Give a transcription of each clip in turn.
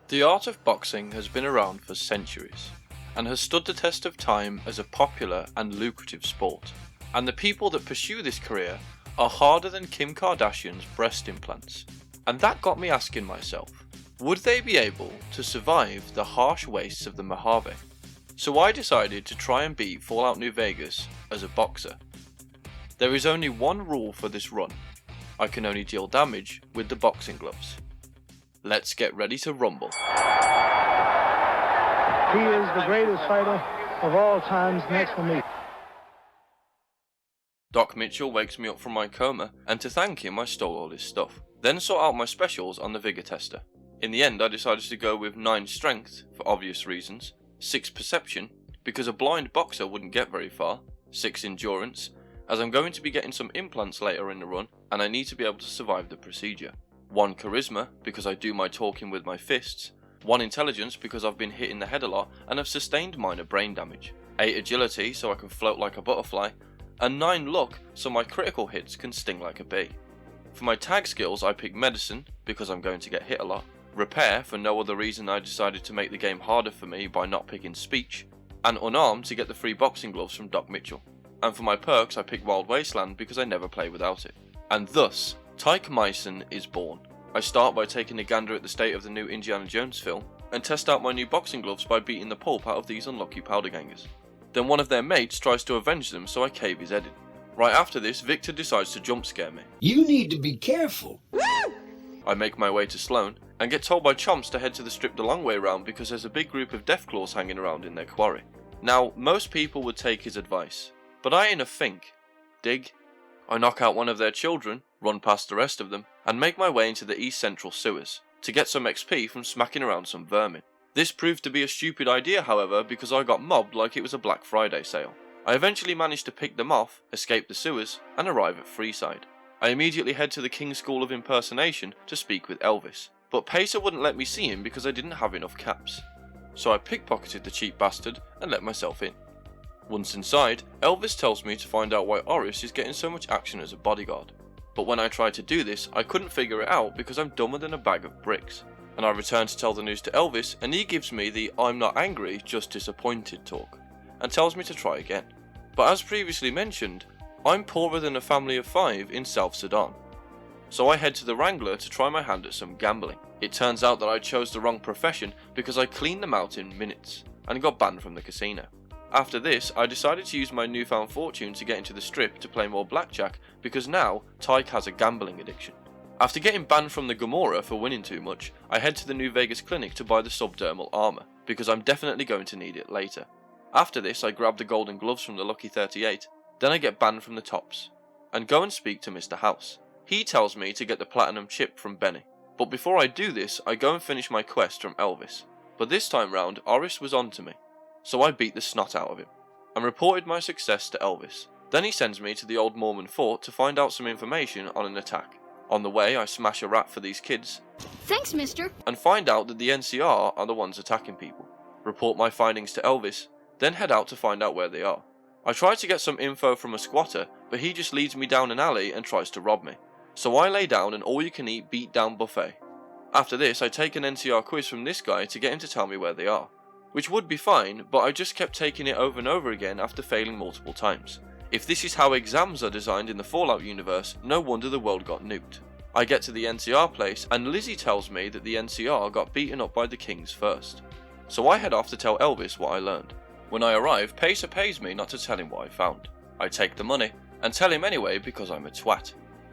The art of boxing has been around for centuries, and has stood the test of time as a popular and lucrative sport. And the people that pursue this career are harder than Kim Kardashian's breast implants. And that got me asking myself, would they be able to survive the harsh wastes of the Mojave? So I decided to try and beat Fallout New Vegas as a boxer. There is only one rule for this run. I can only deal damage with the boxing gloves. Let's get ready to rumble. He is the greatest fighter of all times next to me. Doc Mitchell wakes me up from my coma, and to thank him I stole all his stuff. Then sort out my specials on the vigor tester. In the end I decided to go with 9 strength for obvious reasons, 6 perception because a blind boxer wouldn't get very far, 6 endurance as I'm going to be getting some implants later in the run and I need to be able to survive the procedure, 1 charisma because I do my talking with my fists, 1 intelligence because I've been hit in the head a lot and have sustained minor brain damage, 8 agility so I can float like a butterfly, and 9 luck so my critical hits can sting like a bee. For my tag skills I pick medicine because I'm going to get hit a lot, repair for no other reason I decided to make the game harder for me by not picking speech, and unarmed to get the free boxing gloves from Doc Mitchell. And for my perks I pick Wild Wasteland because I never play without it. And thus, Tyke Myson is born. I start by taking a gander at the state of the new Indiana Jones film, and test out my new boxing gloves by beating the pulp out of these unlucky powder gangers. Then one of their mates tries to avenge them so I cave his head in. Right after this, Victor decides to jump scare me. You need to be careful. I make my way to Sloan, and get told by Chomps to head to the strip the long way round because there's a big group of Deathclaws hanging around in their quarry. Now, most people would take his advice, but I ain't a fink. Dig? I knock out one of their children, run past the rest of them, and make my way into the East Central sewers, to get some XP from smacking around some vermin. This proved to be a stupid idea however because I got mobbed like it was a Black Friday sale. I eventually managed to pick them off, escape the sewers, and arrive at Freeside. I immediately head to the King's School of Impersonation to speak with Elvis, but Pacer wouldn't let me see him because I didn't have enough caps. So I pickpocketed the cheap bastard and let myself in. Once inside, Elvis tells me to find out why Oris is getting so much action as a bodyguard. But when I tried to do this, I couldn't figure it out because I'm dumber than a bag of bricks. And I return to tell the news to Elvis and he gives me the I'm not angry, just disappointed talk, and tells me to try again. But as previously mentioned, I'm poorer than a family of 5 in South Sudan. So I head to the Wrangler to try my hand at some gambling. It turns out that I chose the wrong profession because I cleaned them out in minutes, and got banned from the casino. After this, I decided to use my newfound fortune to get into the strip to play more blackjack because now Tyke has a gambling addiction. After getting banned from the Gomorrah for winning too much, I head to the New Vegas clinic to buy the subdermal armour because I'm definitely going to need it later. After this I grab the golden gloves from the Lucky 38, then I get banned from the tops, and go and speak to Mr. House. He tells me to get the platinum chip from Benny, but before I do this I go and finish my quest from Elvis. But this time round Oris was on to me, so I beat the snot out of him, and reported my success to Elvis. Then he sends me to the old Mormon fort to find out some information on an attack. On the way I smash a rat for these kids. Thanks, mister. And find out that the NCR are the ones attacking people. Report my findings to Elvis, then head out to find out where they are. I try to get some info from a squatter, but he just leads me down an alley and tries to rob me. So I lay down an all-you-can-eat beat-down buffet. After this I take an NCR quiz from this guy to get him to tell me where they are. Which would be fine, but I just kept taking it over and over again after failing multiple times. If this is how exams are designed in the Fallout universe, no wonder the world got nuked. I get to the NCR place and Lizzie tells me that the NCR got beaten up by the Kings first. So I head off to tell Elvis what I learned. When I arrive, Pacer pays me not to tell him what I found. I take the money, and tell him anyway because I'm a twat.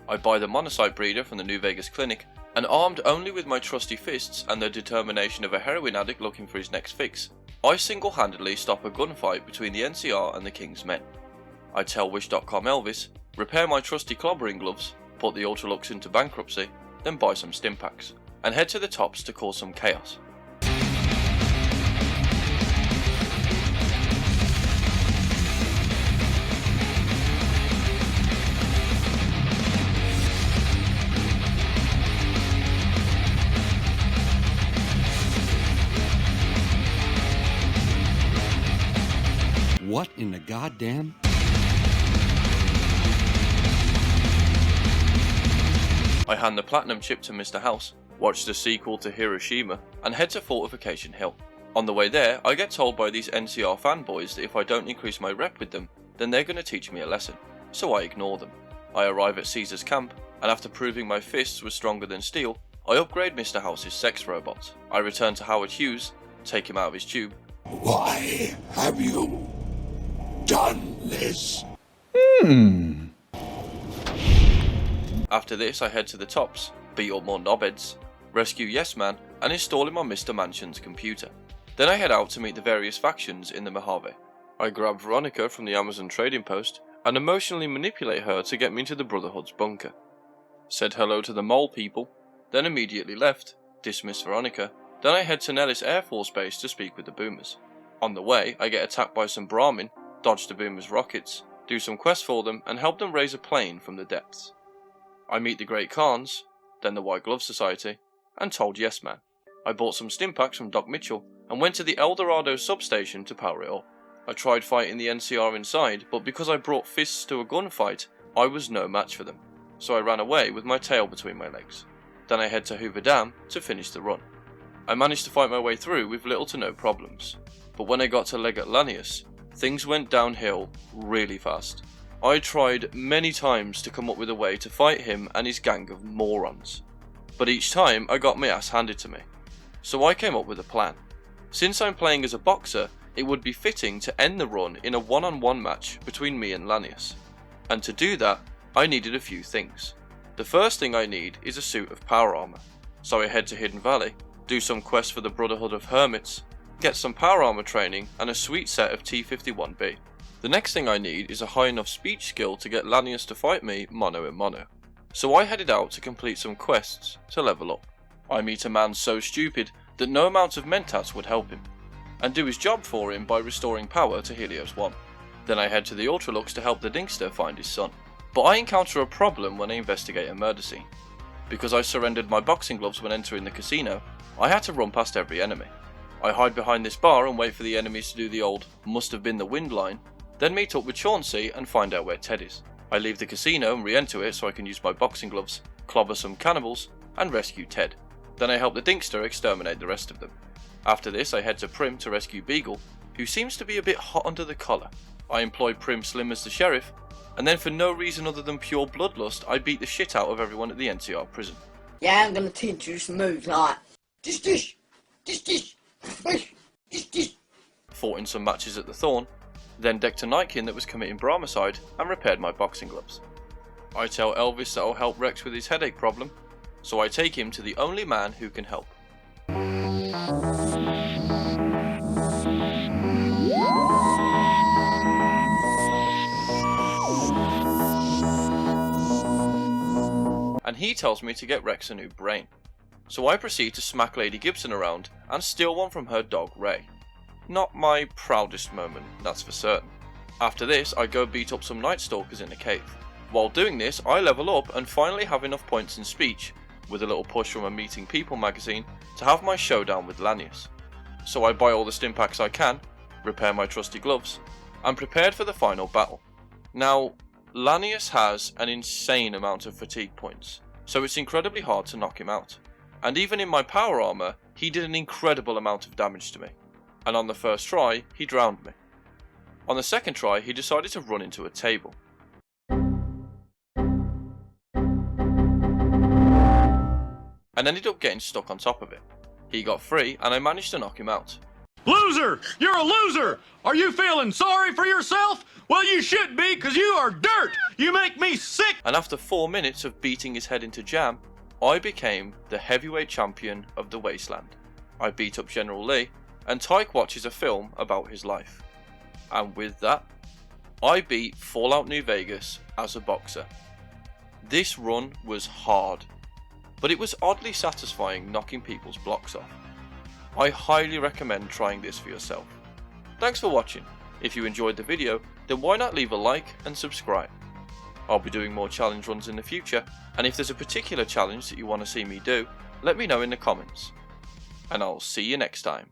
I buy the monocyte breeder from the New Vegas clinic, and armed only with my trusty fists and the determination of a heroin addict looking for his next fix, I single-handedly stop a gunfight between the NCR and the King's men. I tell Wish.com Elvis, repair my trusty clobberin gloves, put the Ultralux into bankruptcy, then buy some stimpaks, and head to the tops to cause some chaos. What in the goddamn? I hand the platinum chip to Mr. House, watch the sequel to Hiroshima, and head to Fortification Hill. On the way there, I get told by these NCR fanboys that if I don't increase my rep with them, then they're going to teach me a lesson, so I ignore them. I arrive at Caesar's camp, and after proving my fists were stronger than steel, I upgrade Mr. House's sex robot. I return to Howard Hughes, take him out of his tube. Why have you done this? After this, I head to the tops, beat up more knobheads, rescue Yes Man, and install him on Mr. Mansion's computer. Then I head out to meet the various factions in the Mojave. I grab Veronica from the Amazon trading post and emotionally manipulate her to get me into the Brotherhood's bunker. Said hello to the mole people, then immediately left, dismissed Veronica. Then I head to Nellis Air Force Base to speak with the boomers. On the way, I get attacked by some Brahmin, dodge the boomers' rockets, do some quests for them, and help them raise a plane from the depths. I meet the Great Khans, then the White Glove Society, and told Yes Man. I bought some stimpaks from Doc Mitchell and went to the El Dorado substation to power it up. I tried fighting the NCR inside, but because I brought fists to a gunfight, I was no match for them, so I ran away with my tail between my legs. Then I head to Hoover Dam to finish the run. I managed to fight my way through with little to no problems, but when I got to Legat Lanius, things went downhill really fast. I tried many times to come up with a way to fight him and his gang of morons, but each time I got my ass handed to me. So I came up with a plan. Since I'm playing as a boxer, it would be fitting to end the run in a one-on-one match between me and Lanius. And to do that, I needed a few things. The first thing I need is a suit of power armor. So I head to Hidden Valley, do some quests for the Brotherhood of Hermits, get some power armor training and a sweet set of T-51B. The next thing I need is a high enough speech skill to get Lanius to fight me mono a mono. So I headed out to complete some quests to level up. I meet a man so stupid that no amount of Mentats would help him, and do his job for him by restoring power to Helios 1. Then I head to the Ultralux to help the Dinkster find his son. But I encounter a problem when I investigate a murder scene. Because I surrendered my boxing gloves when entering the casino, I had to run past every enemy. I hide behind this bar and wait for the enemies to do the old "must have been the wind" line, then meet up with Chauncey and find out where Ted is. I leave the casino and re-enter it so I can use my boxing gloves, clobber some cannibals, and rescue Ted. Then I help the Dinkster exterminate the rest of them. After this I head to Prim to rescue Beagle, who seems to be a bit hot under the collar. I employ Prim Slim as the sheriff, and then for no reason other than pure bloodlust I beat the shit out of everyone at the NCR prison. Yeah, I'm gonna teach you some moves like this, Fought in some matches at the Thorn, then decked a Nightkin that was committing Brahmicide and repaired my boxing gloves. I tell Elvis that I'll help Rex with his headache problem, so I take him to the only man who can help. And he tells me to get Rex a new brain. So I proceed to smack Lady Gibson around and steal one from her dog Ray. Not my proudest moment, that's for certain. After this, I go beat up some Night Stalkers in a cave. While doing this, I level up and finally have enough points in speech, with a little push from a Meeting People magazine, to have my showdown with Lanius. So I buy all the stimpaks I can, repair my trusty gloves, and prepared for the final battle. Now, Lanius has an insane amount of fatigue points, so it's incredibly hard to knock him out. And even in my power armor, he did an incredible amount of damage to me. And on the first try, he drowned me. On the second try, he decided to run into a table. And ended up getting stuck on top of it. He got free, and I managed to knock him out. Loser! You're a loser! Are you feeling sorry for yourself? Well, you should be, because you are dirt! You make me sick! And after 4 minutes of beating his head into jam, I became the heavyweight champion of the Wasteland. I beat up General Lee, and Tyke watches a film about his life. And with that, I beat Fallout New Vegas as a boxer. This run was hard, but it was oddly satisfying knocking people's blocks off. I highly recommend trying this for yourself. Thanks for watching. If you enjoyed the video, then why not leave a like and subscribe. I'll be doing more challenge runs in the future, and if there's a particular challenge that you want to see me do, let me know in the comments. And I'll see you next time.